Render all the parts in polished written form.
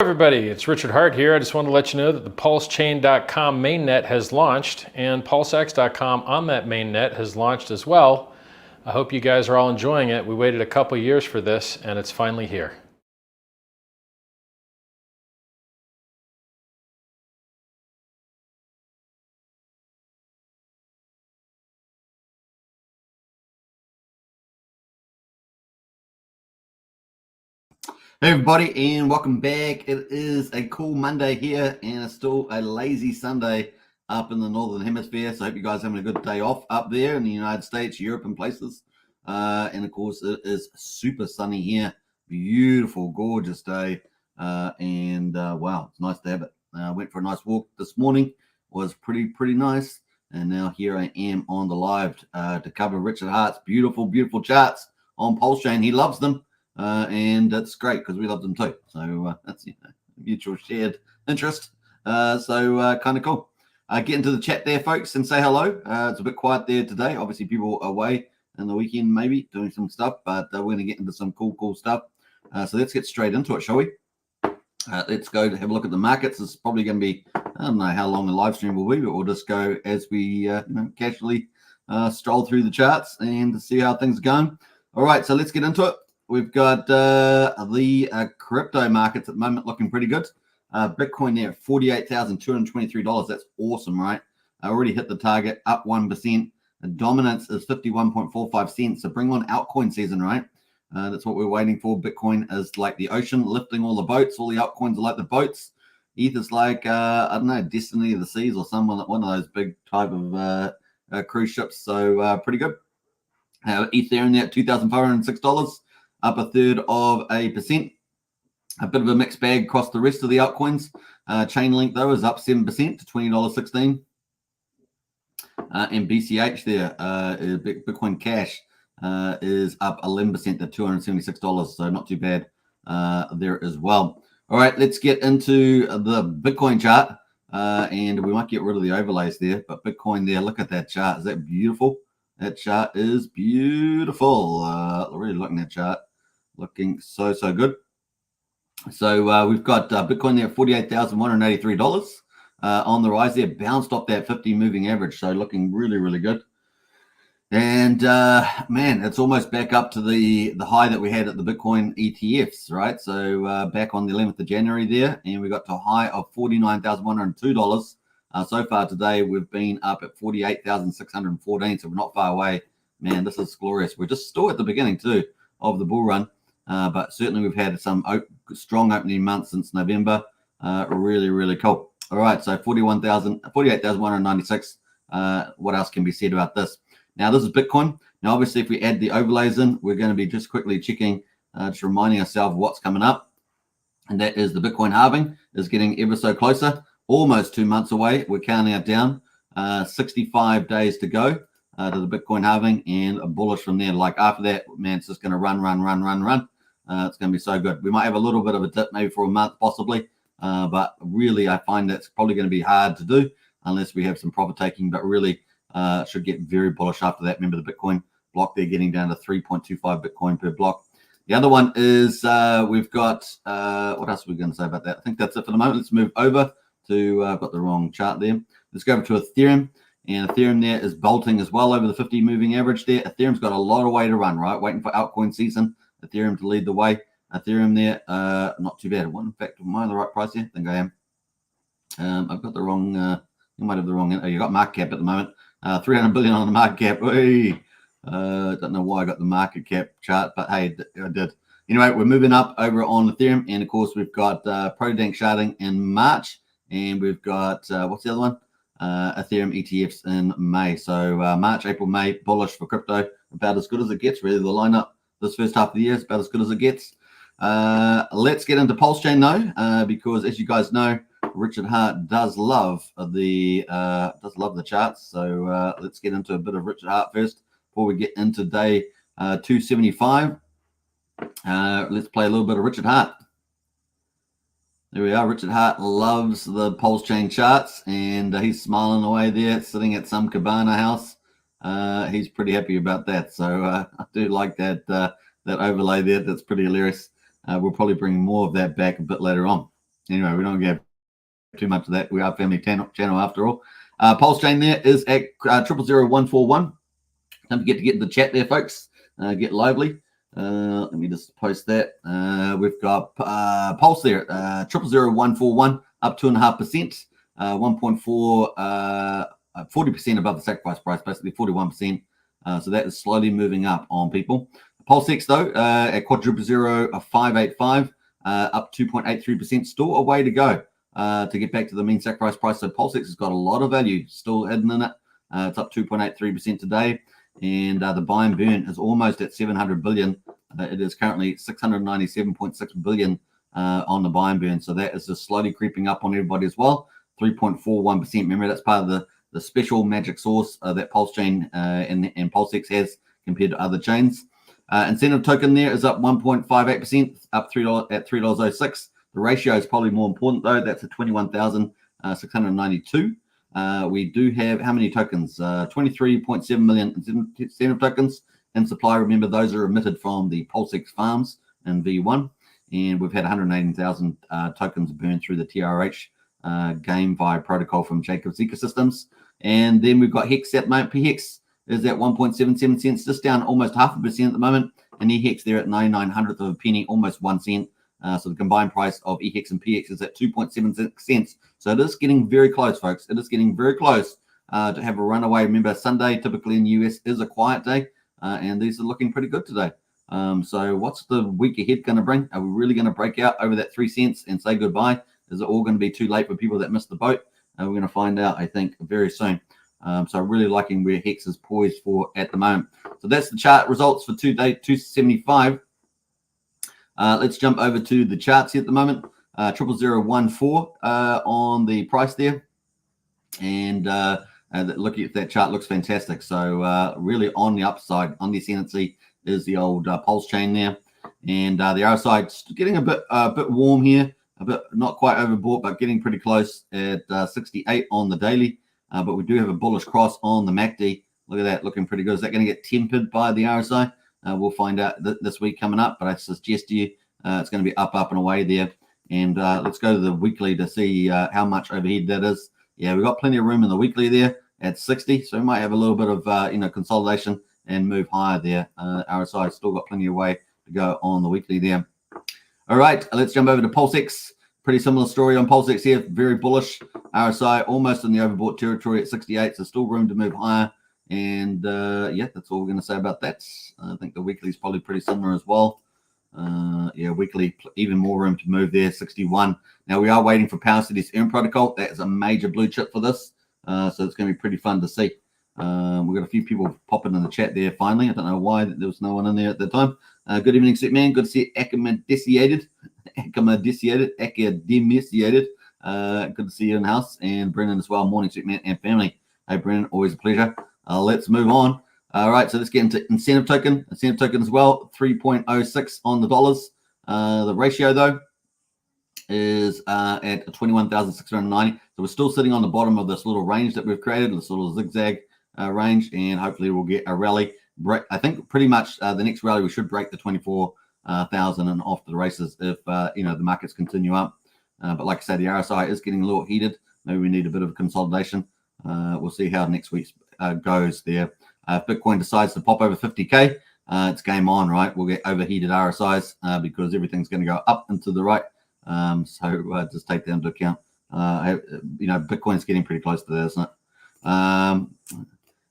Everybody, it's Richard Hart here. I just want to let you know that the Pulsechain.com mainnet has launched, and Pulsex.com on that mainnet has launched as well. I hope you guys are all enjoying it. We waited a couple years for this, and it's finally here. Hey everybody, and welcome back. It is a cool Monday here, and it's still a lazy Sunday up in the Northern Hemisphere. So I hope you guys are having a good day off up there in the United States, Europe, and places. And of course, it is super sunny here. Beautiful, gorgeous day. Wow, it's nice to have it. I went for a nice walk this morning. Was pretty nice. And now here I am on the live to cover Richard Hart's beautiful charts on Pulsechain. He loves them. And that's great because we love them too. So that's mutual shared interest. So kind of cool. Get into the chat there, folks, and say hello. It's a bit quiet there today. Obviously, people are away in the weekend, maybe doing some stuff, but we're going to get into some cool stuff. So let's get straight into it, shall we? Let's go to have a look at the markets. It's probably going to be, I don't know how long the live stream will be, but we'll just go as we casually stroll through the charts and see how things are going. All right, so let's get into it. We've got the crypto markets at the moment looking pretty good. Bitcoin there at $48,223. That's awesome, right? I already hit the target, up 1%. The dominance is 51.45 cents. So bring on altcoin season, right? That's what we're waiting for. Bitcoin is like the ocean, lifting all the boats. All the altcoins are like the boats. ETH is like, I don't know, Destiny of the Seas or one of those big type of cruise ships. So pretty good. Ethereum there at $2,506. Up 1/3%. A bit of a mixed bag across the rest of the altcoins. Chainlink, though, is up 7% to $20.16. And BCH there, Bitcoin Cash, is up 11% to $276. So not too bad there as well. All right, let's get into the Bitcoin chart. And we might get rid of the overlays there. But Bitcoin there, look at that chart. Is that beautiful? That chart is beautiful. Really looking at that chart. Looking so good. So we've got Bitcoin there at $48,183 on the rise there, bounced off that 50 moving average. So looking really good. And man, it's almost back up to the high that we had at the Bitcoin ETFs, right? So back on the 11th of January there, and we got to a high of $49,102. So far today, we've been up at $48,614. So we're not far away. Man, this is glorious. We're just still at the beginning too of the bull run. But certainly we've had some strong opening months since November. Really cool. All right, so 48,196. What else can be said about this? Now, this is Bitcoin. Now, obviously, if we add the overlays in, we're going to be just quickly checking, just reminding ourselves what's coming up. And that is the Bitcoin halving is getting ever so closer. Almost 2 months away. We're counting it down. 65 days to go to the Bitcoin halving, and bullish from there. Like after that, man, it's just going to run. It's going to be so good. We might have a little bit of a dip, maybe for a month, possibly. But really, I find that's probably going to be hard to do unless we have some profit taking. But really, should get very bullish after that. Remember the Bitcoin block there getting down to 3.25 Bitcoin per block. The other one is we've got, what else are we going to say about that? I think that's it for the moment. Let's move over to, I've got the wrong chart there. Let's go over to Ethereum. And Ethereum there is bolting as well over the 50 moving average there. Ethereum's got a lot of way to run, right? Waiting for altcoin season. Ethereum to lead the way. Ethereum there, not too bad. In fact, am I on the right price here? I think I am. I've got the wrong, you might have the wrong, you got market cap at the moment. 300 billion on the market cap. Don't know why I got the market cap chart, but hey, I did. Anyway, we're moving up over on Ethereum. And of course, we've got Prodank sharding in March. And we've got, what's the other one? Ethereum ETFs in May. So March, April, May, bullish for crypto. About as good as it gets, really. The lineup this first half of the year is about as good as it gets. Let's get into Pulsechain though, because as you guys know, Richard Hart does love the charts. So let's get into a bit of Richard Hart first before we get into day 275. Let's play a little bit of Richard Hart. There we are. Richard Hart loves the Pulsechain charts, and he's smiling away there, sitting at some cabana house. He's pretty happy about that. So I do like that overlay there. That's pretty hilarious. We'll probably bring more of that back a bit later on. anyway, we don't get too much of that. We are a family channel after all. Pulsechain there is at 000141. Don't forget to get in the chat there, folks. Get lively. Let me just post that. We've got Pulse there, 000141, up 2.5%, 1.4, 40% above the sacrifice price, basically 41%. So that is slowly moving up on people. Pulsex though, at 000585, up 2.83%. Still a way to go to get back to the mean sacrifice price. So Pulsex has got a lot of value still hidden in it. It's up 2.83% today. And the buy and burn is almost at 700 billion. It is currently 697.6 billion on the buy and burn. So that is just slowly creeping up on everybody as well. 3.41%. Remember, that's part of the special magic sauce that Pulsechain and Pulsex has compared to other chains. Incentive token there is up 1.58%, up $3 at $3.06. The ratio is probably more important though. That's at 21,692. We do have how many tokens? 23.7 million incentive tokens in supply. Remember, those are emitted from the Pulsex farms in V1, and we've had 118,000 tokens burned through the TRH game via protocol from Jacobs Ecosystems. And then we've got Hex at the moment. PHEX is at 1.77 cents, just down almost 0.5% at the moment, and EHEX there at 99 of a penny, almost 1 cent. So the combined price of EHEX and PHEX is at 2.76 cents. So it is getting very close, folks. It is getting very close to have a runaway. Remember, Sunday typically in the US is a quiet day, and these are looking pretty good today. So what's the week ahead going to bring? Are we really going to break out over that 3 cents and say goodbye? Is it all going to be too late for people that missed the boat? We're going to find out, I think, very soon. So really liking where Hex is poised for at the moment. So that's the chart results for today, 275. Let's jump over to the charts here at the moment. 0014 on the price there. And looking at that chart looks fantastic. So really on the upside, on the ascendancy is the old Pulsechain there. And the RSI getting a bit warm here, a bit not quite overbought, but getting pretty close at 68 on the daily. But we do have a bullish cross on the MACD. Look at that, looking pretty good. Is that going to get tempered by the RSI? We'll find out this week coming up, but I suggest to you it's going to be up and away there. And let's go to the weekly to see how much overhead that is. Yeah, we've got plenty of room in the weekly there at 60, so we might have a little bit of consolidation and move higher there. RSI still got plenty of way to go on the weekly there. All right, let's jump over to Pulsex. Pretty similar story on Pulsex here. Very bullish. RSI almost in the overbought territory at 68, so still room to move higher. And yeah, that's all we're going to say about that. I think the weekly is probably pretty similar as well. Yeah, weekly, even more room to move there, 61. Now we are waiting for Power City's earn protocol. That is a major blue chip for this. So it's going to be pretty fun to see. We've got a few people popping in the chat there finally. I don't know why there was no one in there at the time. Good evening, Superman. Good to see Academiciated. Good to see you in the house. And Brennan as well. Morning, Superman and family. Hey, Brennan, always a pleasure. Let's move on. All right, so let's get into incentive token. Incentive token as well, 3.06 on the dollars. The ratio, though, is at 21,690. So we're still sitting on the bottom of this little range that we've created, this little zigzag range, and hopefully we'll get a rally. I think pretty much the next rally we should break the 24,000 and off to the races if the markets continue up. But like I said, the RSI is getting a little heated. Maybe we need a bit of consolidation. We'll see how next week goes there. If Bitcoin decides to pop over 50K, it's game on, right? We'll get overheated RSIs because everything's going to go up and to the right. So just take that into account. Bitcoin's getting pretty close to that, isn't it?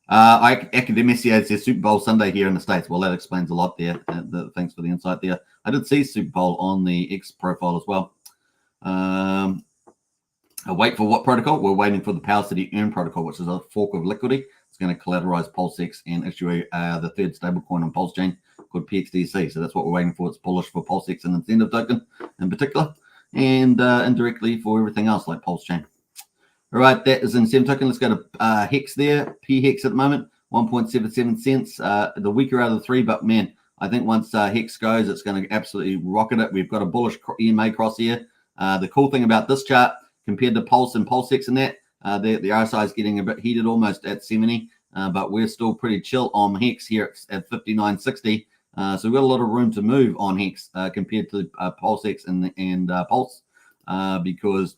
Academiciated says Super Bowl Sunday here in the States. Well, that explains a lot there. Thanks for the insight there. I did see Super Bowl on the X profile as well. Wait for what protocol? We're waiting for the Power City Earn protocol, which is a fork of Liquidity. It's going to collateralize Pulsex and issue the third stablecoin on Pulsechain called PXDC. So that's what we're waiting for. It's bullish for Pulsex and incentive token in particular, and indirectly for everything else like Pulsechain. All right, that is incentive token. Let's go to Hex there. PHEX at the moment, 1.77 cents. The weaker out of the three, but man, I think once Hex goes, it's going to absolutely rocket it. We've got a bullish EMA cross here. The cool thing about this chart compared to Pulse and Pulsex and that, the RSI is getting a bit heated, almost at 70, but we're still pretty chill on Hex here at 59.60. So we've got a lot of room to move on Hex compared to Pulsex and Pulse. because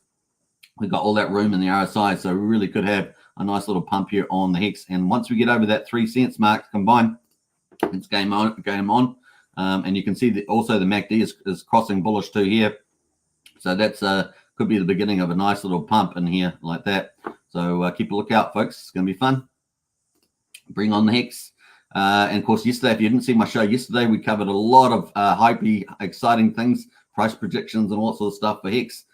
we've got all that room in the RSI, so we really could have a nice little pump here on the Hex. And once we get over that 3 cents mark combined, it's game on. And you can see that also the MACD is crossing bullish too here. So that's could be the beginning of a nice little pump in here like that. So keep a lookout, folks. It's going to be fun. Bring on the Hex. And of course, yesterday, if you didn't see my show yesterday, we covered a lot of hypey, exciting things, price predictions and all sorts of stuff for Hex.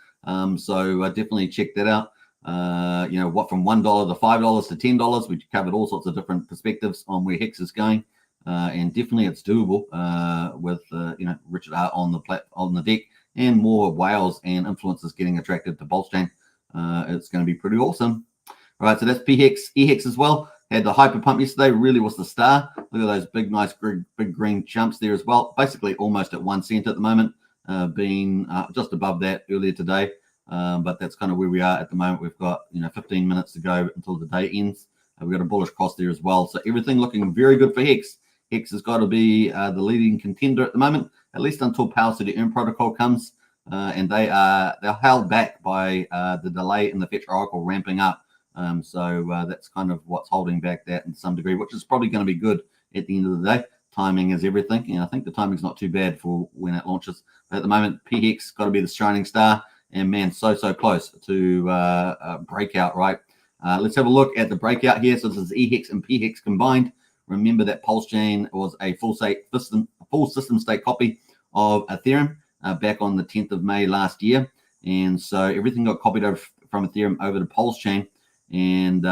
So definitely check that out. What from $1 to $5 to $10, we covered all sorts of different perspectives on where Hex is going. And definitely it's doable with Richard Hart on the deck and more whales and influencers getting attracted to Pulsechain. It's going to be pretty awesome. All right, so that's PHEX, EHEX as well. Had the hyper pump yesterday, really was the star. Look at those big, nice, big green jumps there as well. Basically almost at 1 cent at the moment, being just above that earlier today. But that's kind of where we are at the moment. We've got 15 minutes to go until the day ends. We've got a bullish cross there as well. So everything looking very good for Hex. Hex has got to be the leading contender at the moment, at least until Power City Earn protocol comes. And they're held back by the delay in the Fetch Oracle ramping up. So that's kind of what's holding back that in some degree, which is probably going to be good at the end of the day. Timing is everything. And I think the timing's not too bad for when it launches. But at the moment, PHEX got to be the shining star. And man, so close to breakout, right? Let's have a look at the breakout here. So this is EHEX and PHEX combined. Remember that Pulsechain was a full system state copy of Ethereum back on the 10th of May last year. And so everything got copied over from Ethereum over to Pulsechain. And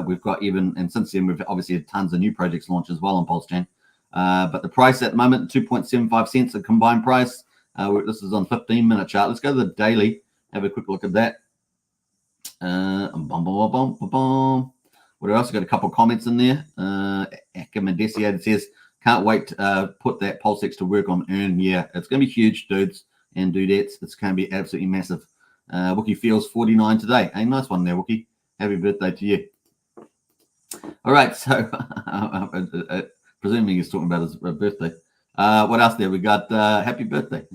we've got and since then, we've obviously had tons of new projects launch as well on Pulsechain. But the price at the moment, 2.75 cents a combined price. This is on 15-minute chart. Let's go to the daily. Have a quick look at that. What else? Got a couple of comments in there. Akamedesiated says, can't wait to put that Pulsex to work on Earn. Yeah, it's going to be huge, dudes and dudettes. It's going to be absolutely massive. Wookie feels 49 today. A nice one there, Wookie. Happy birthday to you. All right, so presuming he's talking about his birthday. What else there? We got happy birthday.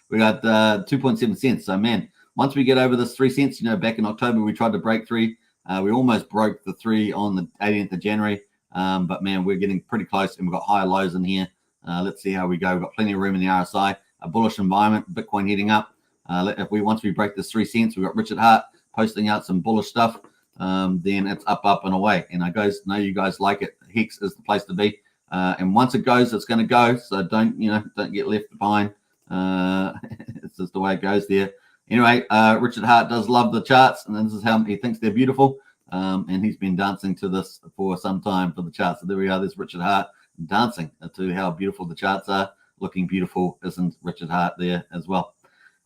We got 2.7 cents. So, man, once we get over this 3 cents, back in October, we tried to break 3. We almost broke the 3 on the 18th of January. But, man, we're getting pretty close, and we've got higher lows in here. Let's see how we go. We've got plenty of room in the RSI, a bullish environment, Bitcoin heading up. Once we break this 3 cents, we've got Richard Hart posting out some bullish stuff. Then it's up and away. And I know you guys like it. Hex is the place to be. And once it goes, it's going to go. So don't get left behind. It's just the way it goes there. Anyway, Richard Hart does love the charts, and this is how he thinks they're beautiful. And he's been dancing to this for some time for the charts. So there we are. There's Richard Hart dancing to how beautiful the charts are. Looking beautiful, isn't Richard Hart there as well?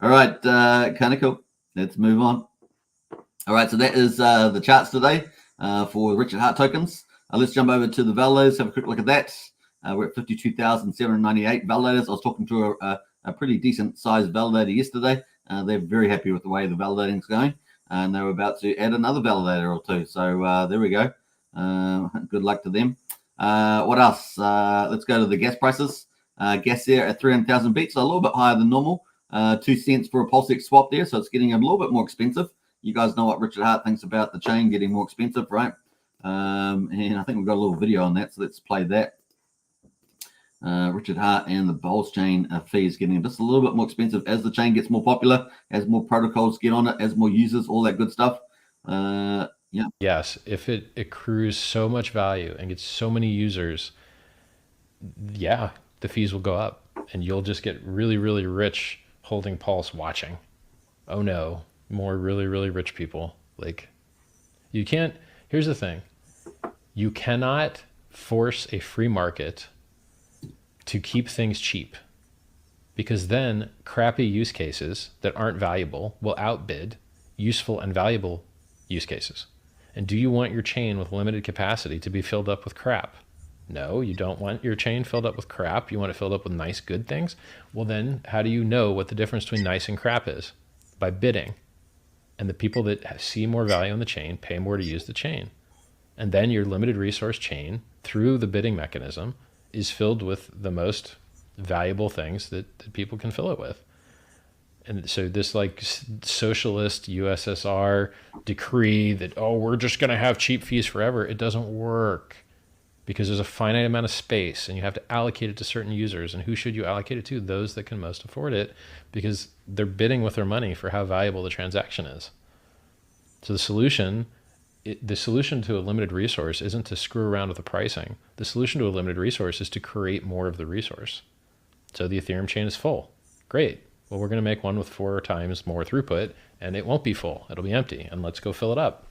All right, kind of cool. Let's move on. All right, so that is the charts today for Richard Hart tokens. Let's jump over to the validators, have a quick look at that. We're at 52,798 validators. I was talking to a pretty decent sized validator yesterday. They're very happy with the way the validating is going. And they were about to add another validator or two. So there we go. Good luck to them. What else? Let's go to the gas prices. Gas there at 300,000 beats, so a little bit higher than normal. 2 cents for a Pulsex swap there, so it's getting a little bit more expensive. You guys know what Richard Hart thinks about the chain getting more expensive, right? And I think we've got a little video on that, so let's play that. Richard Hart and the Pulsechain fee is getting just a little bit more expensive as the chain gets more popular, as more protocols get on it, as more users, all that good stuff. Yeah. Yes, if it accrues so much value and gets so many users, yeah, the fees will go up, and you'll just get really, really rich holding Pulse watching. Oh no, more really, really rich people. Like, you can't, here's the thing. You cannot force a free market to keep things cheap, because then crappy use cases that aren't valuable will outbid useful and valuable use cases. And do you want your chain with limited capacity to be filled up with crap? No, you don't want your chain filled up with crap. You want it filled up with nice, good things. Well, then how do you know what the difference between nice and crap is? By bidding. And the people that see more value in the chain pay more to use the chain. And then your limited resource chain, through the bidding mechanism, is filled with the most valuable things that people can fill it with. And so this like socialist USSR decree that, oh, we're just going to have cheap fees forever, it doesn't work, because there's a finite amount of space and you have to allocate it to certain users. And who should you allocate it to? Those that can most afford it, because they're bidding with their money for how valuable the transaction is. So the solution to a limited resource isn't to screw around with the pricing. The solution to a limited resource is to create more of the resource. So the Ethereum chain is full. Great. Well, we're going to make one with 4 times more throughput, and it won't be full. It'll be empty, and let's go fill it up.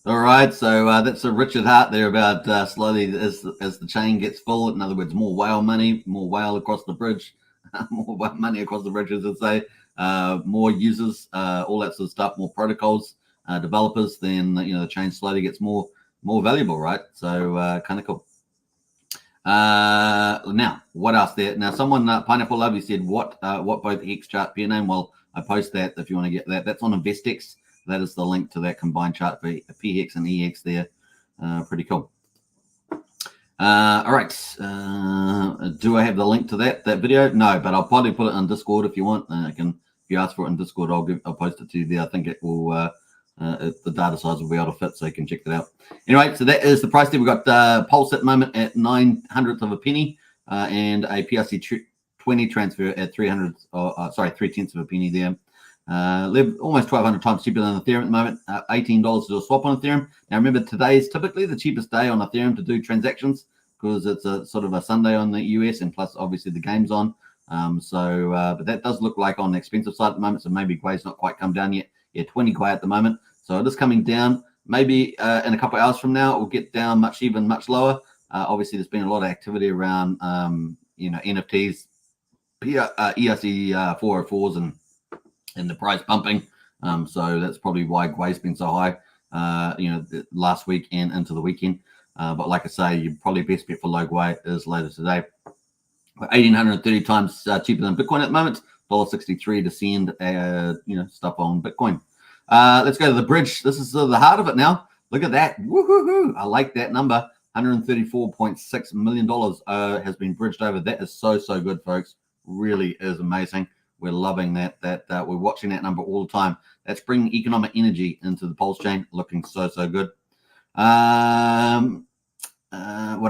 All right, so that's a Richard Hart there about slowly as the chain gets full. In other words, more whale money, more whale across the bridge, more money across the bridge, as I say, more users, all that sort of stuff, more protocols, developers. Then the chain slowly gets more valuable, right? So kind of cool. Now, what else there? Now, someone Pineapple Lovey said what both Hex chart peer name. Well, I post that if you want to get that. That's on Investex. That is the link to that combined chart for PHEX and EX there. Pretty cool. All right. Do I have the link to that video? No, but I'll probably put it on Discord if you want. If you ask for it in Discord, I'll post it to you there. I think it will. The data size will be able to fit, so you can check that out. Anyway, so that is the price there. We've got Pulse at the moment at 9/100th of a penny, and a PRC20 transfer at 3/10th of a penny there. Almost 1,200 times cheaper than Ethereum at the moment. $18 to do a swap on Ethereum. Now remember, today is typically the cheapest day on Ethereum to do transactions because it's a sort of a Sunday on the US, and plus obviously the game's on. But that does look like on the expensive side at the moment. So maybe Gwei's not quite come down yet. Yeah, 20 Gwei at the moment. So it is coming down. Maybe in a couple of hours from now, it will get down much lower. Obviously, there's been a lot of activity around NFTs, ERC 404s, and the price bumping. So that's probably why Gwei's been so high, last week and into the weekend. But like I say, you probably best bet for low Gwei is later today. 1,830 times cheaper than Bitcoin at the moment. $1.63 to send stuff on Bitcoin. Let's go to the bridge. This is the heart of it now. Look at that. Woohoo! I like that number. $134.6 million has been bridged over. That is so good, folks. Really is amazing. We're loving that. We're watching that number all the time. That's bringing economic energy into the Pulse chain. Looking so good. What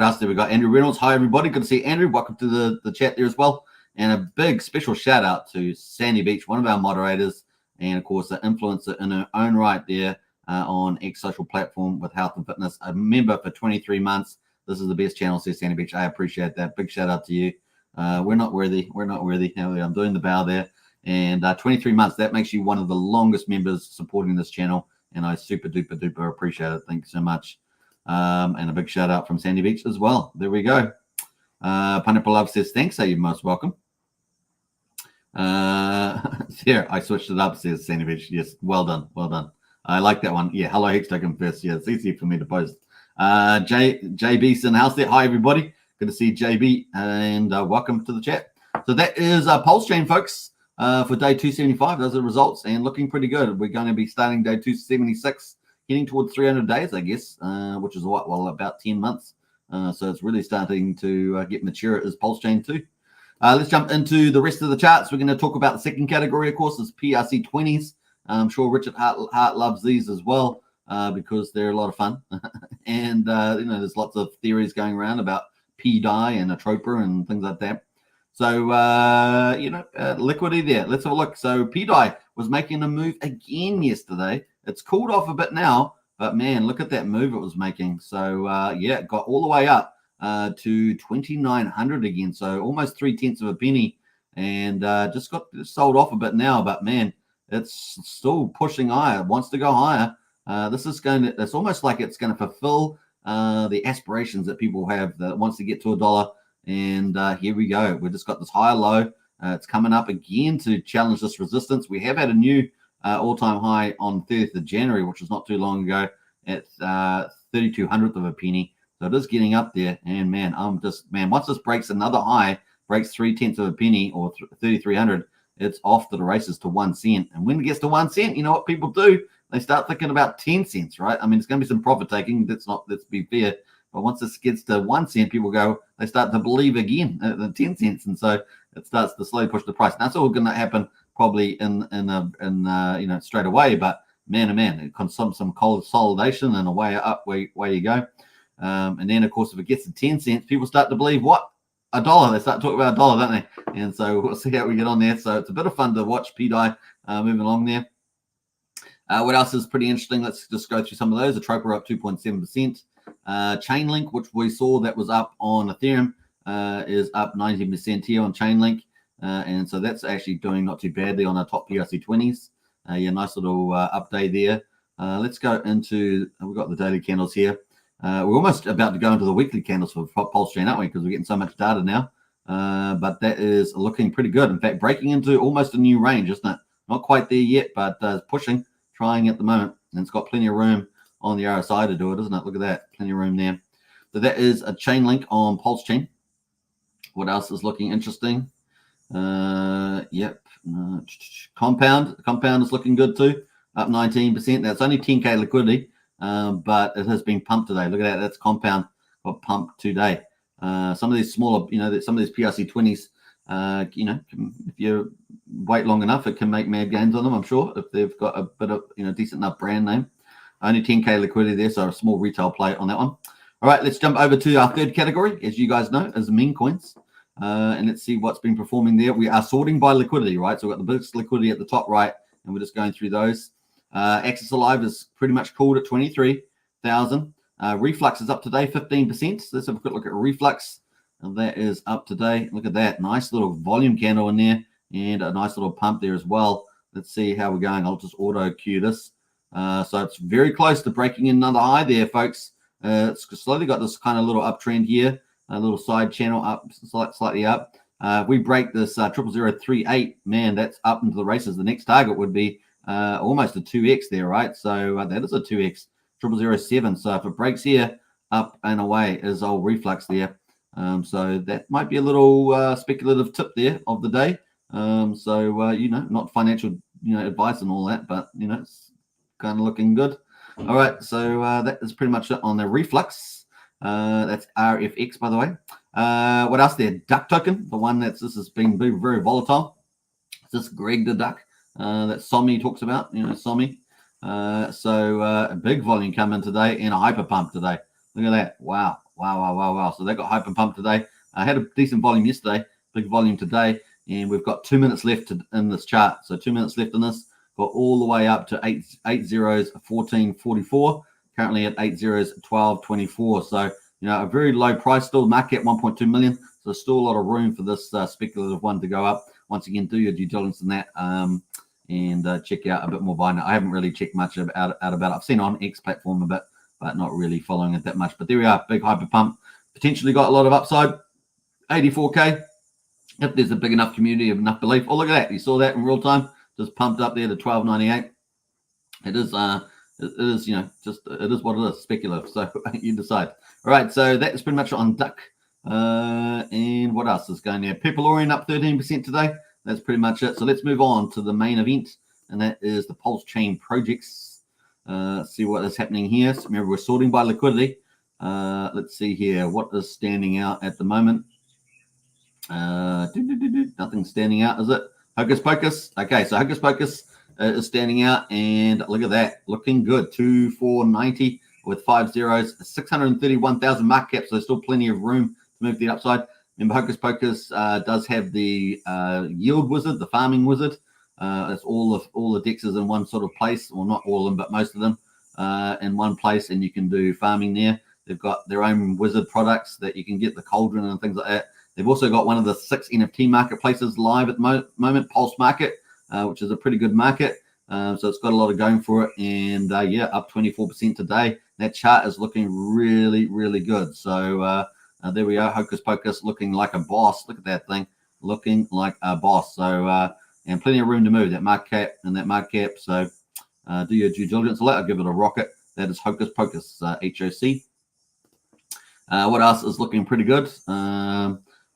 else do we got? Andrew Reynolds. Hi, everybody. Good to see Andrew. Welcome to the chat there as well. And a big special shout out to Sandy Beach, one of our moderators, and of course, an influencer in her own right there on X social platform with health and fitness. A member for 23 months. This is the best channel, says Sandy Beach. I appreciate that. Big shout out to you. We're not worthy. I'm doing the bow there. And 23 months, that makes you one of the longest members supporting this channel. And I super duper appreciate it. Thank you so much. And a big shout out from Sandy Beach as well. There we go. Pineapple Love says, thanks, you're most welcome. Here, I switched it up, says Sandy Beach. Yes, well done. I like that one. Yeah, hello, Hex Token first. Yeah, it's easy for me to post. JB's in the house there. Hi, everybody. Good to see JB, and welcome to the chat. So that is Pulse Chain, folks, for day 275. Those are the results, and looking pretty good. We're going to be starting day 276, heading towards 300 days, I guess, which is about 10 months. So it's really starting to get mature as Pulse Chain too. Let's jump into the rest of the charts. We're going to talk about the second category, of course, is PRC 20s. I'm sure Richard Hart loves these as well because they're a lot of fun. And, there's lots of theories going around about PDI and Atropa and things like that. So, liquidity there. Let's have a look. So PDI was making a move again yesterday. It's cooled off a bit now, but man, look at that move it was making. So, it got all the way up to 2,900 again. So almost 0.3 of a penny, and just got sold off a bit now. But man, it's still pushing higher. It wants to go higher. It's almost like it's going to fulfill the aspirations that people have that wants to get to $1. And here we go. We just got this higher low. It's coming up again to challenge this resistance. We have had a new all-time high on 30th of January, which was not too long ago, at 3,200th of a penny. So it is getting up there. And man, once this breaks another high, breaks 0.3 of a penny or 3,300, it's off to the races to 1 cent. And when it gets to 1 cent, you know what people do? They start thinking about 10 cents, right? I mean, it's going to be some profit taking. Let's be fair. But once this gets to 1 cent, people they start to believe again at the 10 cents, and so it starts to slowly push the price. Now it's all going to happen probably in straight away, but man, oh man, it consumes some consolidation and away up where you go. And then of course, if it gets to 10 cents, people start to believe what? $1. They start talking about $1, don't they? And so we'll see how we get on there. So it's a bit of fun to watch PDI moving along there. What else is pretty interesting? Let's just go through some of those. The Troper up 2.7%. Chainlink, which we saw that was up on Ethereum, is up 19% here on Chainlink. And so that's actually doing not too badly on our top PRC20s. Nice little update there. Let's go into, we've got the daily candles here. We're almost about to go into the weekly candles for Pulsechain, aren't we? Because we're getting so much data now. But that is looking pretty good. In fact, breaking into almost a new range, isn't it? Not quite there yet, but pushing, trying at the moment. And it's got plenty of room on the RSI to do it, isn't it? Look at that. Plenty of room there. So that is a Chainlink on Pulsechain. What else is looking interesting? Compound is looking good too, up 19%. That's only 10k liquidity, but it has been pumped today. Look at that. That's Compound got pumped today. Some of these smaller, some of these PRC20s, if you wait long enough, it can make mad gains on them, I'm sure, if they've got a bit of, decent enough brand name. Only 10k liquidity there, so a small retail play on that one. All right, let's jump over to our third category, as you guys know, is meme coins. And let's see what's been performing there. We are sorting by liquidity, right? So we've got the biggest liquidity at the top right, and we're just going through those. Access Alive is pretty much called at 23,000. Reflux is up today, 15%. So let's have a quick look at Reflux. And that is up today. Look at that. Nice little volume candle in there and a nice little pump there as well. Let's see how we're going. I'll just auto queue this. So it's very close to breaking in another high there, folks. It's slowly got this kind of little uptrend here. A little side channel up, slightly up. If we break this 00038, man, that's up into the races. The next target would be almost a 2x there, right? So that is a 2x, 0007. So if it breaks here, up and away is old Reflux there. So that might be a little speculative tip there of the day. Not financial, advice and all that, but, it's kind of looking good. All right, so that is pretty much it on the Reflux. That's RFX, by the way. What else there? Duck token, the one this has been very, very volatile. This Greg the Duck that Somi talks about, Somi. So a big volume coming today and a hyper pump today. Look at that. Wow. So they got hyper pump today. I had a decent volume yesterday, big volume today, and we've got 2 minutes left in this chart. So 2 minutes left in this. Got all the way up to 8 zeros, 14.44. Currently at 8 zeros, 12.24. So, a very low price still. Market 1.2 million. So still a lot of room for this speculative one to go up. Once again, do your due diligence in that and check out a bit more buying. I haven't really checked much about it. I've seen on X platform a bit, but not really following it that much. But there we are. Big hyper pump. Potentially got a lot of upside. 84k. If there's a big enough community of enough belief. Oh, look at that. You saw that in real time. Just pumped up there to 12.98. It is it is what it is, speculative. So you decide. All right, so that is pretty much on Duck. And what else is going there? Pepperlorian up 13% today. That's pretty much it. So let's move on to the main event, and that is the Pulsechain projects. See what is happening here. So remember, we're sorting by liquidity. Let's see here. What is standing out at the moment? Nothing standing out, is it? Hocus Pocus. Okay, so Hocus Pocus is standing out, and look at that, looking good. 2490 with 5 zeros, 631,000 market cap, so there's still plenty of room to move the upside. Remember, Hocus Pocus does have the yield wizard, the farming wizard. It's all the dexes in one sort of place, or not all of them, but most of them in one place, and you can do farming there. They've got their own wizard products that you can get, the cauldron and things like that. They've also got one of the 6 NFT marketplaces live at the moment, Pulse Market, which is a pretty good market. So it's got a lot of going for it. And up 24% today. That chart is looking really, really good. So there we are. Hocus Pocus looking like a boss. Look at that thing. Looking like a boss. So, and plenty of room to move that market cap and that market cap. So do your due diligence. I'll give it a rocket. That is Hocus Pocus, HOC. What else is looking pretty good?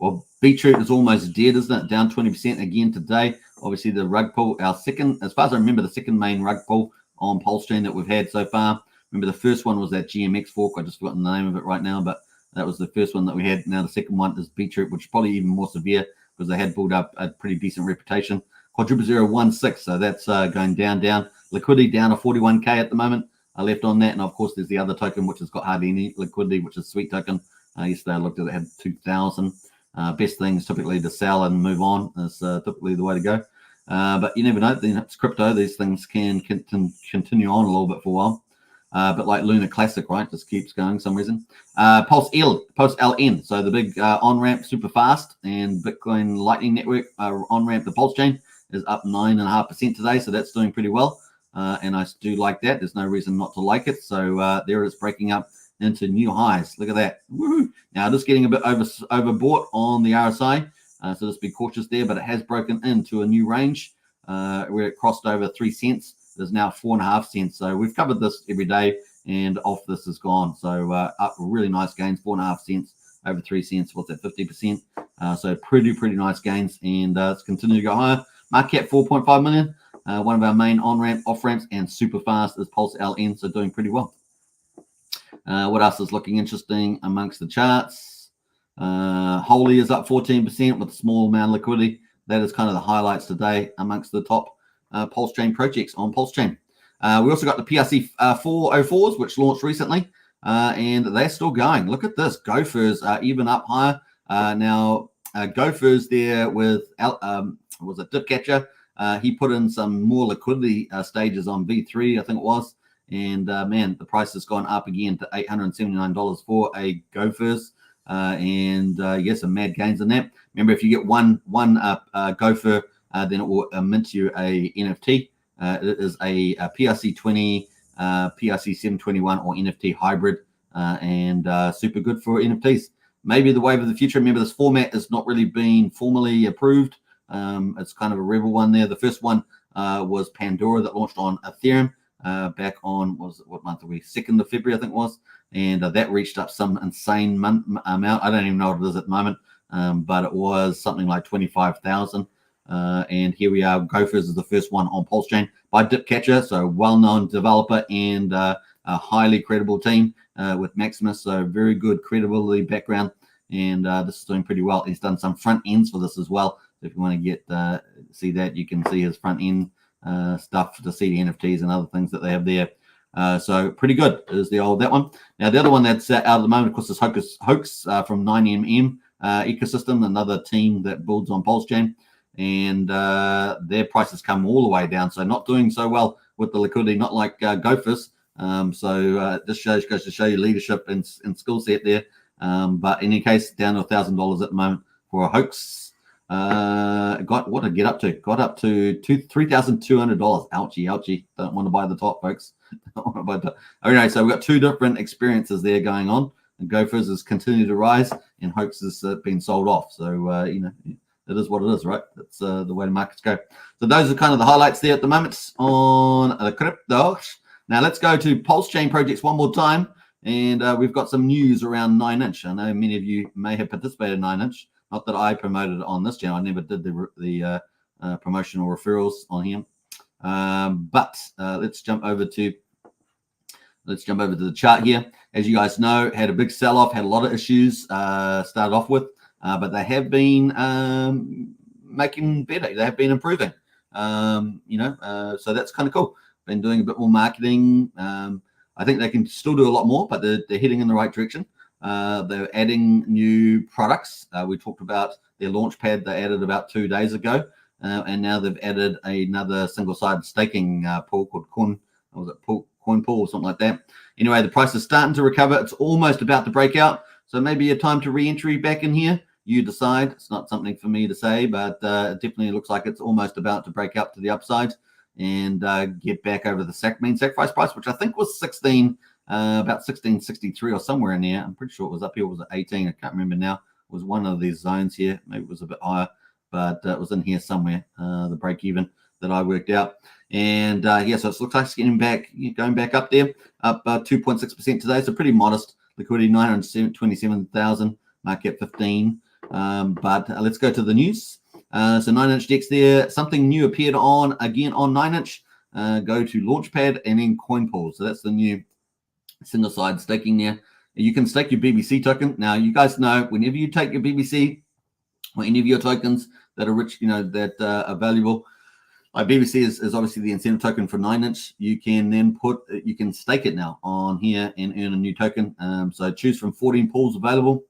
Well, Beetroot is almost dead, isn't it? Down 20% again today. Obviously, the rug pull, our second, as far as I remember, the second main rug pull on Pulsechain that we've had so far. Remember, the first one was that GMX fork. I just forgotten the name of it right now, but that was the first one that we had. Now the second one is Beetroot, which is probably even more severe because they had built up a pretty decent reputation. Quadruple 016, so that's going down. Liquidity down to 41K at the moment. I left on that, and of course there's the other token which has got hardly any liquidity, which is Sweet Token. Yesterday I looked at it, had 2,000. Best thing is typically to sell and move on. Is typically the way to go. But you never know. It's crypto. These things can continue on a little bit for a while. But like Lunar Classic, right? Just keeps going for some reason. Pulse-LN. So the big on-ramp super fast and Bitcoin Lightning Network on-ramp, the Pulsechain, is up 9.5% today. So that's doing pretty well. And I do like that. There's no reason not to like it. So there it's breaking up into new highs. Look at that. Woohoo. Now just getting a bit overbought on the RSI. So just be cautious there, but it has broken into a new range where it crossed over 3 cents. There's now 4.5 cents. So we've covered this every day, and off this is gone. So up really nice gains, 4.5 cents over 3 cents. What's that, 50%? So pretty nice gains, and it's continuing to go higher. Market cap 4.5 million. One of our main on-ramp, off-ramps, and super fast is Pulse-LN, so doing pretty well. What else is looking interesting amongst the charts? Holy is up 14% with a small amount of liquidity. That is kind of the highlights today amongst the top Pulsechain projects on Pulsechain. We also got the PRC 404s, which launched recently, and they're still going. Look at this. Gophers are even up higher. Now, Gophers there with, was it Dipcatcher? He put in some more liquidity stages on V3, I think it was. And man, the price has gone up again to $879 for a Gophers. Yes, some mad gains in that. Remember, if you get one Gopher, then it will mint you a NFT. It is a PRC20, PRC721, or NFT hybrid, and super good for NFTs. Maybe the wave of the future. Remember, this format is not really being formally approved. It's kind of a rebel one there. The first one was Pandora that launched on Ethereum back on, what month are we? 2nd of February, I think it was. And that reached up some insane amount. I don't even know what it is at the moment, but it was something like 25,000. And here we are. Gophers is the first one on Pulsechain by Dipcatcher, so well-known developer and a highly credible team with Maximus, so very good credibility background. And this is doing pretty well. He's done some front ends for this as well. So if you want to get see that, you can see his front end stuff to see the NFTs and other things that they have there. So pretty good is that one. Now the other one that's out at the moment, of course, is Hoax from 9mm Ecosystem, another team that builds on Pulsechain, and their prices come all the way down. So not doing so well with the liquidity, not like Gophers. This goes to show you leadership and skill set there. But in any case, down to $1,000 at the moment for a Hoax. Got what to get up to? Got up to $3,200. Ouchie. Don't want to buy the top, folks. Don't want to buy the top. Okay, so we've got two different experiences there going on. And Gophers has continued to rise, and Hoax has been sold off. So you know, it is what it is, right? That's the way the markets go. So those are kind of the highlights there at the moment on the crypto. Now let's go to Pulsechain projects one more time, and we've got some news around 9inch. I know many of you may have participated in 9inch. Not that I promoted it on this channel. I never did the promotional referrals on him. But let's jump over to the chart here. As you guys know, had a big sell-off, had a lot of issues started off with, but they have been making better. They have been improving. So that's kind of cool. Been doing a bit more marketing. I think they can still do a lot more, but they're heading in the right direction. They're adding new products. We talked about their launch pad they added about 2 days ago, and now they've added another single-sided staking pool called Coin Pool or something like that. Anyway, the price is starting to recover. It's almost about to break out, so maybe a time to re-entry back in here. You decide. It's not something for me to say, but it definitely looks like it's almost about to break up to the upside and get back over the main sacrifice price, which I think was 16. About 1663 or somewhere in there. I'm pretty sure it was up here. Was it 18? I can't remember now. It was one of these zones here. Maybe it was a bit higher, but it was in here somewhere. The break even that I worked out. And so it looks like it's going back up there, up 2.6% today. So pretty modest liquidity, 927,000, market 15. But let's go to the news. So 9inch DEX there. Something new appeared on 9inch. Go to Launchpad and then Coin Pool. So that's the new single side staking there. You can stake your BBC token. Now, you guys know whenever you take your BBC or any of your tokens that are rich, that are valuable, like BBC is obviously the incentive token for 9inch. You can then you can stake it now on here and earn a new token. So choose from 14 pools available.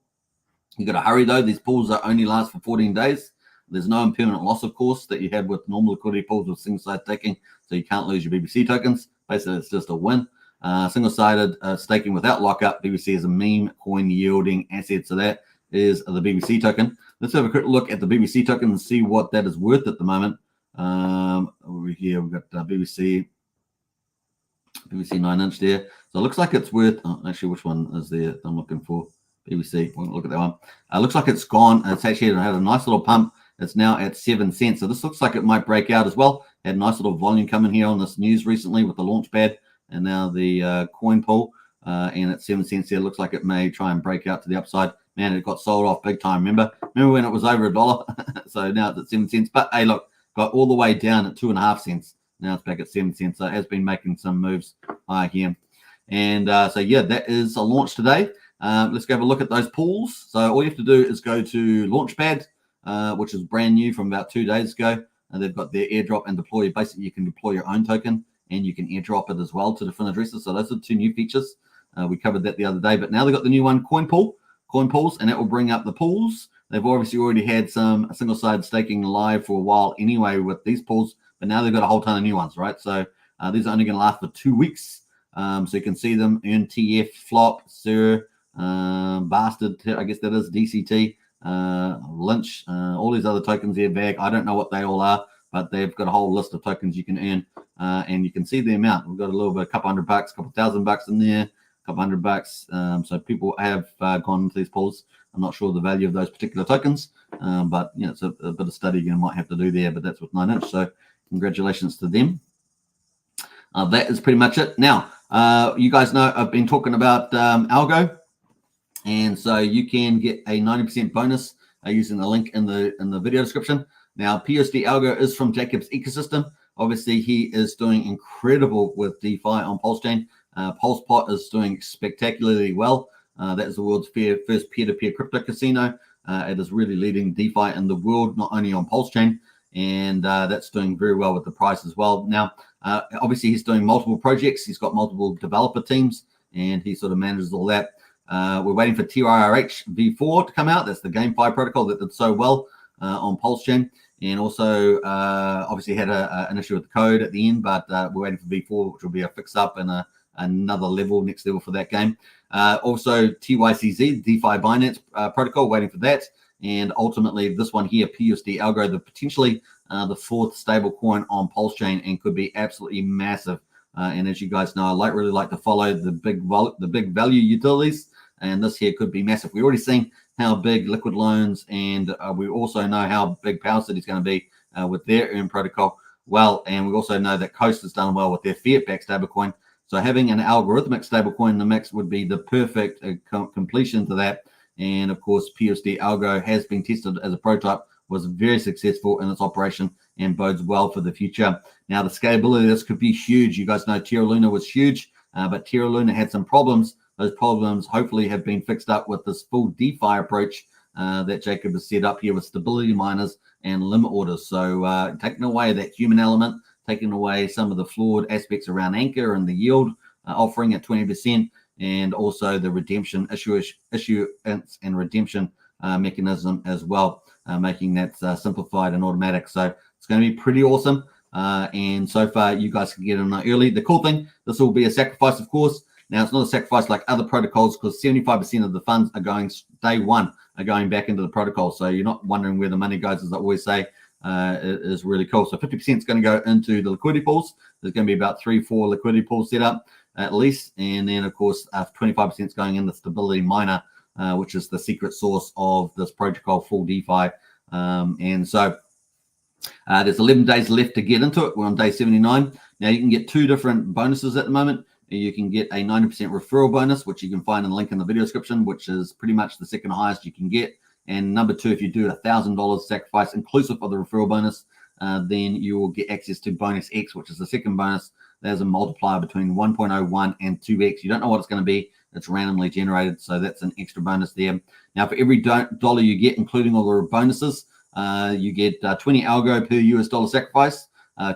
You got to hurry though. These pools only last for 14 days. There's no impermanent loss, of course, that you have with normal liquidity pools with single-sided staking. So you can't lose your BBC tokens. Basically, it's just a win. Single-sided staking without lockup. BBC is a meme coin yielding asset. So that is the BBC token. Let's have a quick look at the BBC token and see what that is worth at the moment. Over here, we've got BBC 9inch there. So it looks like it's worth, actually, which one is there I'm looking for? BBC, we'll look at that one. Looks like it's gone. It's actually had a nice little pump. It's now at 7 cents. So this looks like it might break out as well. Had a nice little volume coming here on this news recently with the launch pad and now the coin pool. And at 7 cents there, looks like it may try and break out to the upside. Man, it got sold off big time. Remember when it was over $1? So now it's at 7 cents. But hey, look, got all the way down at 2.5 cents. Now it's back at 7 cents. So it has been making some moves higher here. And so yeah, that is a launch today. Let's go have a look at those pools. So all you have to do is go to Launchpad, which is brand new from about 2 days ago. And they've got their airdrop and deploy. Basically, you can deploy your own token and you can airdrop it as well to different addresses. So those are 2 new features. We covered that the other day, but now they've got the new one, coin pools, and that will bring up the pools. They've obviously already had some single-sided staking live for a while anyway with these pools, but now they've got a whole ton of new ones, right? So these are only going to last for 2 weeks. So you can see them, earn TF, flop, SIR, bastard, I guess that is DCT, Lynch, all these other tokens here, VAG. I don't know what they all are, but they've got a whole list of tokens you can earn, and you can see the amount. We've got a little bit, a couple $100, a couple $1,000 in there, a couple $100. So people have gone into these pools. I'm not sure the value of those particular tokens, but it's a bit of study you might have to do there, but that's with 9inch. So congratulations to them. That is pretty much it. Now, you guys know I've been talking about Algo. And so you can get a 90% bonus using the link in the video description. Now, PUSD Algo is from Jacob's ecosystem. Obviously, he is doing incredible with DeFi on Pulsechain. PulsePot is doing spectacularly well. That is the world's first peer-to-peer crypto casino. It is really leading DeFi in the world, not only on Pulsechain, and that's doing very well with the price as well. Now, obviously, he's doing multiple projects. He's got multiple developer teams, and he sort of manages all that. We're waiting for TRRH v4 to come out. That's the GameFi protocol that did so well on Pulsechain, and also obviously had an issue with the code at the end, but we're waiting for v4, which will be a fix-up and another level, next level for that game. Also TYCZ, DeFi Binance protocol, waiting for that. And ultimately this one here, PUSD Algo, the potentially the 4th stable coin on Pulsechain, and could be absolutely massive. And as you guys know, I really like to follow the big value utilities, and this here could be massive. We've already seen how big Liquid Loans, and we also know how big Power City is going to be with their Earn protocol. Well, and we also know that Coast has done well with their fiat-backed stablecoin. So having an algorithmic stablecoin in the mix would be the perfect completion to that. And of course, PUSD Algo has been tested as a prototype, was very successful in its operation, and bodes well for the future. Now, the scalability of this could be huge. You guys know Terra Luna was huge, but Terra Luna had some problems. Those problems hopefully have been fixed up with this full DeFi approach that Jacob has set up here with stability miners and limit orders. So taking away that human element, taking away some of the flawed aspects around Anchor and the yield offering at 20%, and also the redemption issuance and redemption mechanism as well, making that simplified and automatic. So it's going to be pretty awesome. And so far, you guys can get in early. The cool thing, this will be a sacrifice, of course. Now, it's not a sacrifice like other protocols, because 75% of the funds are going day one, are going back into the protocol. So you're not wondering where the money goes, as I always say. It is really cool. So 50% is going to go into the liquidity pools. There's going to be about 3-4 liquidity pools set up at least. And then, of course, 25% is going in the stability miner, which is the secret source of this protocol, full DeFi. And so there's 11 days left to get into it. We're on day 79. Now, you can get 2 different bonuses at the moment. You can get a 90% referral bonus, which you can find in the link in the video description, which is pretty much the second highest you can get. And number 2, if you do $1,000 sacrifice inclusive of the referral bonus, then you will get access to bonus X, which is the second bonus. There's a multiplier between 1.01 and 2x. You don't know what it's going to be. It's randomly generated, so that's an extra bonus there. Now, for every dollar you get, including all the bonuses, you get 20 algo per US dollar sacrifice,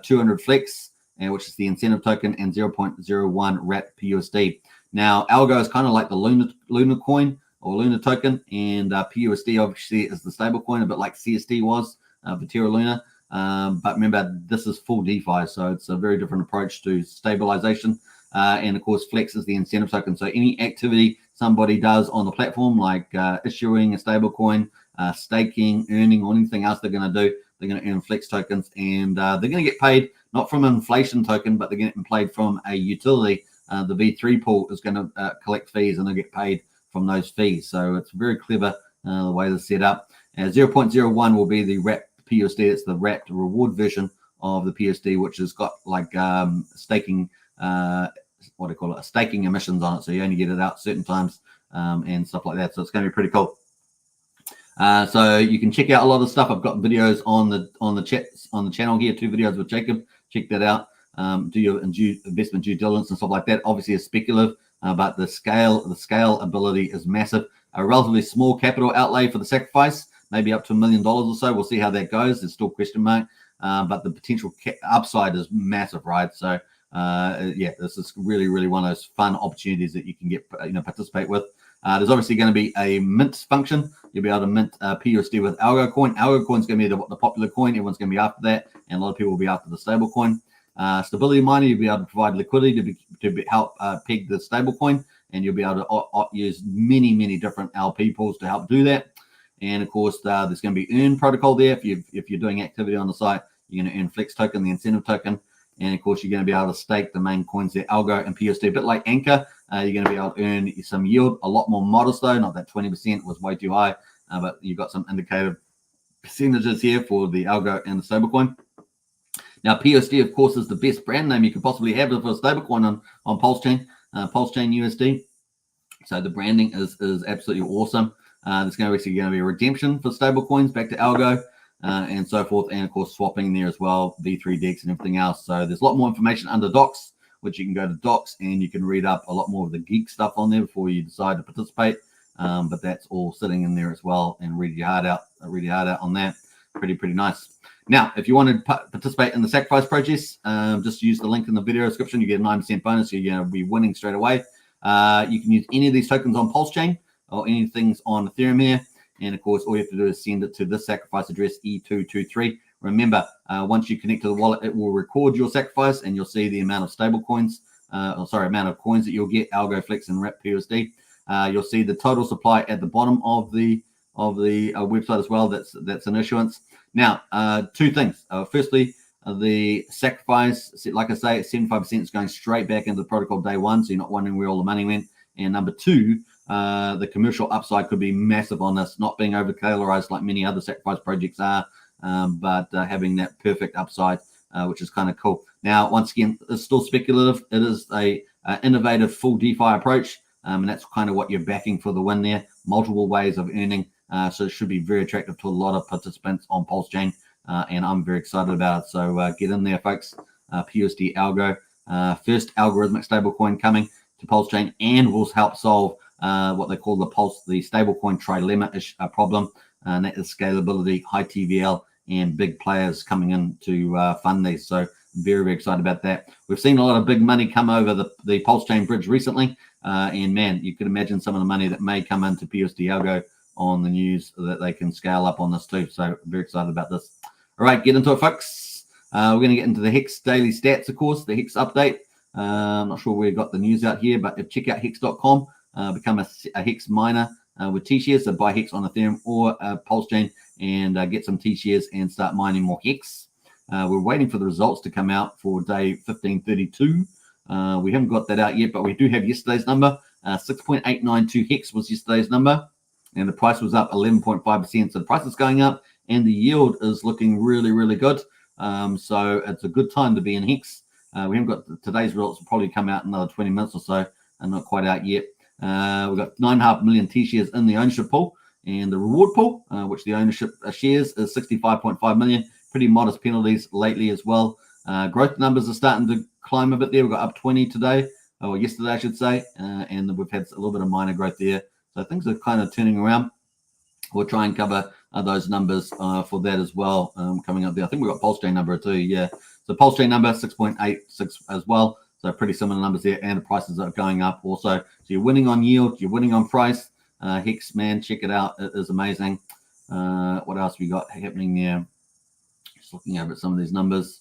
200 flex, which is the incentive token, and 0.01 wrap PUSD. Now, algo is kind of like the Luna coin or Luna token, and PUSD obviously is the stable coin, a bit like CST was for Terra Luna. But remember, this is full DeFi, so it's a very different approach to stabilization. And of course, Flex is the incentive token. So any activity somebody does on the platform, like issuing a stable coin, staking, earning, or anything else they're going to do, they're going to earn Flex tokens, and they're going to get paid not from an inflation token, but they're getting paid from a utility. The V3 pool is going to collect fees, and they'll get paid from those fees. So it's very clever the way they're set up. 0.01 will be the wrapped PUSD. It's the wrapped reward version of the PUSD, which has got like staking, what do you call it, staking emissions on it. So you only get it out certain times and stuff like that. So it's going to be pretty cool. So you can check out a lot of stuff. I've got videos on the channel here, 2 videos with Jacob. Check that out. Do your investment due diligence and stuff like that. Obviously, it's speculative, but the scale ability is massive. A relatively small capital outlay for the sacrifice, maybe up to $1 million or so. We'll see how that goes. There's still question mark, but the potential upside is massive, right? So yeah, this is really, really one of those fun opportunities that you can get, participate with. There's obviously going to be a mint function. You'll be able to mint PUSD with Algo coin. Algo coin is going to be the popular coin. Everyone's going to be after that, and a lot of people will be after the stable coin. Stability miner, you'll be able to provide liquidity to help peg the stable coin, and you'll be able to use many different LP pools to help do that. And of course, there's going to be earn protocol there. If you're doing activity on the site, you're going to earn Flex token, the incentive token. And of course, you're going to be able to stake the main coins there, Algo and PUSD. A bit like Anchor, you're going to be able to earn some yield, a lot more modest though, not that 20% was way too high, but you've got some indicated percentages here for the Algo and the stablecoin. Now, PUSD, of course, is the best brand name you could possibly have for a stablecoin on Pulsechain, Pulsechain USD. So the branding is absolutely awesome. There's going to be a redemption for stablecoins back to Algo and so forth, and of course swapping there as well, V3 DEX and everything else. So there's a lot more information under docs, which you can go to docs and you can read up a lot more of the geek stuff on there before you decide to participate. But that's all sitting in there as well, and read your heart out on that. Pretty nice. Now, if you want to participate in the sacrifice process, just use the link in the video description. You get a 9% bonus. So you're going to be winning straight away. You can use any of these tokens on Pulsechain or anything on Ethereum here. And of course, all you have to do is send it to this sacrifice address, E223. Remember, once you connect to the wallet, it will record your sacrifice, and you'll see the amount of stable coins, amount of coins that you'll get, Algo, Flex, and Wrap PUSD. You'll see the total supply at the bottom of the website as well. That's an issuance. Now, 2 things. Firstly, the sacrifice, like I say, 75% is going straight back into the protocol day 1, so you're not wondering where all the money went. And number 2, the commercial upside could be massive on this, not being over-calorized like many other sacrifice projects are, but having that perfect upside, which is kind of cool. Now, once again, it's still speculative. It is a innovative full DeFi approach, and that's kind of what you're backing for the win there. Multiple ways of earning. So it should be very attractive to a lot of participants on Pulsechain, and I'm very excited about it. So get in there, folks. PUSD Algo, first algorithmic stablecoin coming to Pulsechain, and will help solve what they call the stablecoin trilemma problem, and that is scalability, high TVL, and big players coming in to fund these. So very excited about that. We've seen a lot of big money come over the Pulsechain bridge recently, and man, you could imagine some of the money that may come into PUSD Algo on the news that they can scale up on this too. So very excited about this. All right, get into it, folks. We're going to get into the Hex daily stats, of course, the Hex update. I'm not sure where we got the news out here, but check out hex.com, become a Hex miner with T-shares. So buy Hex on Ethereum or Pulsechain and get some T-shares and start mining more Hex. We're waiting for the results to come out for day 1532. We haven't got that out yet, but we do have yesterday's number. 6.892 Hex was yesterday's number, and the price was up 11.5%. So the price is going up, and the yield is looking really good. So it's a good time to be in Hex. We haven't got today's results, will probably come out in another 20 minutes or so, and not quite out yet. We've got 9.5 million T-shares in the ownership pool, and the reward pool, which the ownership shares, is 65.5 million. pretty modest penalties lately as well. Growth numbers are starting to climb a bit there. We've got up 20 today, or yesterday, I should say, and we've had a little bit of minor growth there. So things are kind of turning around. We'll try and cover those numbers for that as well coming up there. I think we've got Pulsechain number too, yeah. So Pulsechain number 6.86 as well. So pretty similar numbers there, and the prices are going up also. So you're winning on yield, you're winning on price. Hex, man, check it out. It is amazing. What else we got happening there? Just looking over at some of these numbers.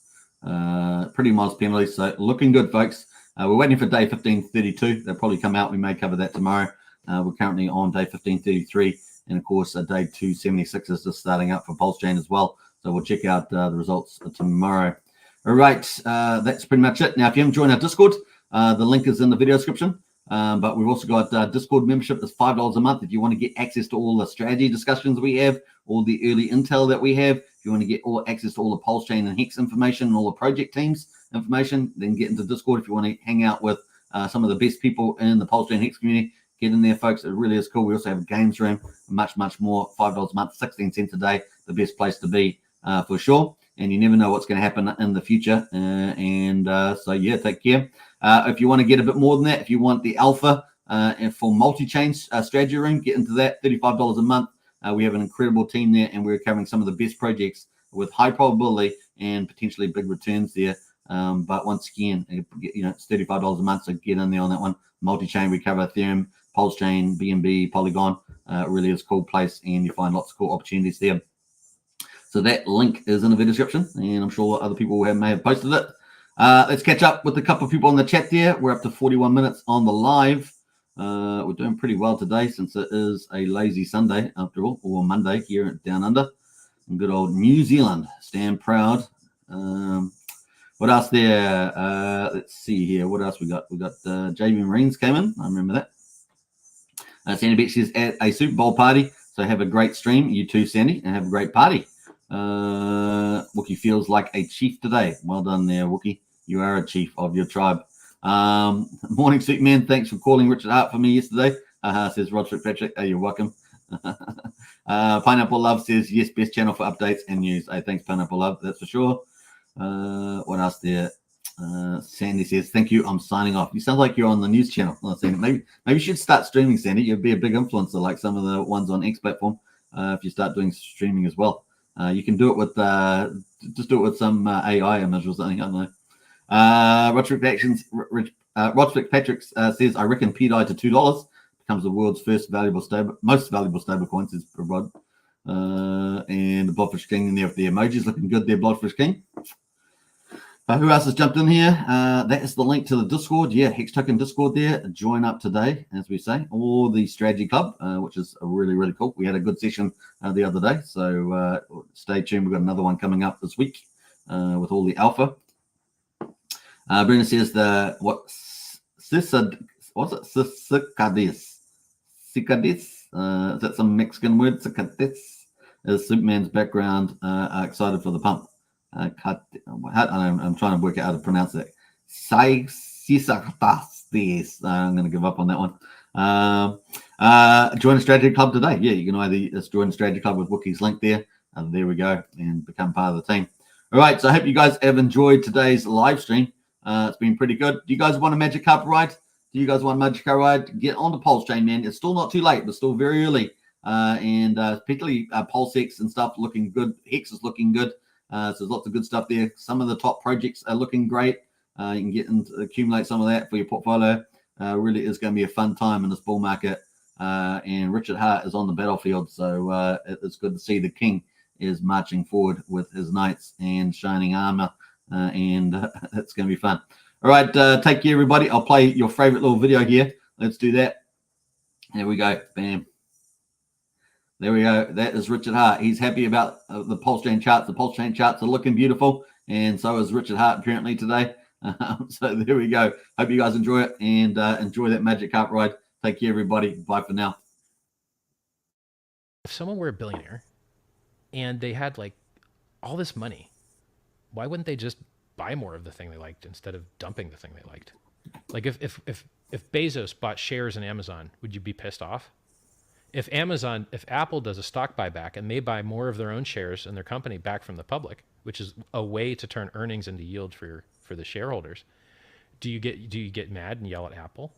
Pretty modest penalties, so looking good, folks. We're waiting for day 1532. They'll probably come out. We may cover that tomorrow. We're currently on day 1533, and of course, day 276 is just starting up for Pulsechain as well. So we'll check out the results tomorrow. All right, that's pretty much it. Now, if you haven't joined our Discord, the link is in the video description. But we've also got Discord membership that's $5 a month if you want to get access to all the strategy discussions we have, all the early intel that we have. If you want to get all access to all the Pulsechain and Hex information and all the project teams information, then get into Discord. If you want to hang out with some of the best people in the Pulsechain Hex community, get in there, folks. It really is cool. We also have a games room, much more, $5 a month, 16 cents a day, the best place to be for sure. And you never know what's going to happen in the future. So, yeah, take care. If you want to get a bit more than that, if you want the alpha and for multi-chain strategy room, get into that, $35 a month. We have an incredible team there, and we're covering some of the best projects with high probability and potentially big returns there. But once again, it's $35 a month, so get in there on that one. Multi-chain, we cover Ethereum, Pulsechain, BNB, Polygon. It really is a cool place, and you find lots of cool opportunities there. So that link is in the video description, and I'm sure other people may have posted it. Let's catch up with a couple of people in the chat there. We're up to 41 minutes on the live. We're doing pretty well today since it is a lazy Sunday after all, or Monday here at Down Under. In good old New Zealand. Stand proud. What else there? Let's see here. What else we got? We got JB Marines came in. I remember that. Sandy Beach is at a Super Bowl party. So have a great stream. You too, Sandy, and have a great party. Wookie feels like a chief today. Well done there, Wookie. You are a chief of your tribe. Morning, Superman. Thanks for calling Richard Hart for me yesterday. Says Rod Fitzpatrick. Oh, you're welcome. Pineapple Love says, yes, best channel for updates and news. Hey, thanks, Pineapple Love. That's for sure. What else there? Sandy says, thank you. I'm signing off. You sound like you're on the news channel. Maybe you should start streaming, Sandy. You'd be a big influencer like some of the ones on X platform if you start doing streaming as well. You can do it with just do it with some AI image or something. I don't know. Roderick Actions. Rod Fitzpatrick says, I reckon PDI to $2 becomes the world's most valuable stable coin, says Rod. And the Bloodfish King in there with the emojis looking good there, Bloodfish King. Who else has jumped in here? That is the link to the Discord. Yeah, Hex Token Discord there. Join up today, as we say, or the Strategy Club, which is really, really cool. We had a good session the other day, so stay tuned. We've got another one coming up this week with all the alpha. Brenda says what's it? Cicadis. Is that some Mexican word? Cicadis is Superman's background. Excited for the pump. I'm trying to work out how to pronounce it. I'm going to give up on that one. Join a strategy club today. Yeah, you can either join a strategy club with Wookie's link there. There we go, and become part of the team. All right, so I hope you guys have enjoyed today's live stream. It's been pretty good. Do you guys want a Magic Carp ride? Get on the Pulsechain, man. It's still not too late, but still very early. And particularly Pulsex and stuff looking good. Hex is looking good. So there's lots of good stuff there. Some of the top projects are looking great. You can get and accumulate some of that for your portfolio. Really is going to be a fun time in this bull market. And Richard Hart is on the battlefield. So it's good to see the king is marching forward with his knights and shining armor. And it's going to be fun. All right. Take care, everybody. I'll play your favorite little video here. Let's do that. There we go. Bam. There we go. That is Richard Hart. He's happy about the Pulsechain charts. The Pulsechain charts are looking beautiful, and so is Richard Hart apparently today. So there we go. Hope you guys enjoy it and enjoy that Magic Carp ride. Take care, everybody. Bye for now. If someone were a billionaire and they had like all this money, why wouldn't they just buy more of the thing they liked instead of dumping the thing they liked? Like if Bezos bought shares in Amazon, would you be pissed off? If Apple does a stock buyback and they buy more of their own shares in their company back from the public, which is a way to turn earnings into yield for the shareholders, do you get mad and yell at Apple?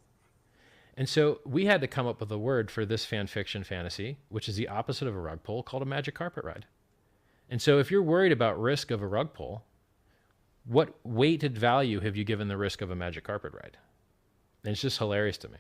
And so we had to come up with a word for this fan fiction fantasy, which is the opposite of a rug pull, called a magic carpet ride. And so if you're worried about risk of a rug pull, what weighted value have you given the risk of a magic carpet ride? And it's just hilarious to me.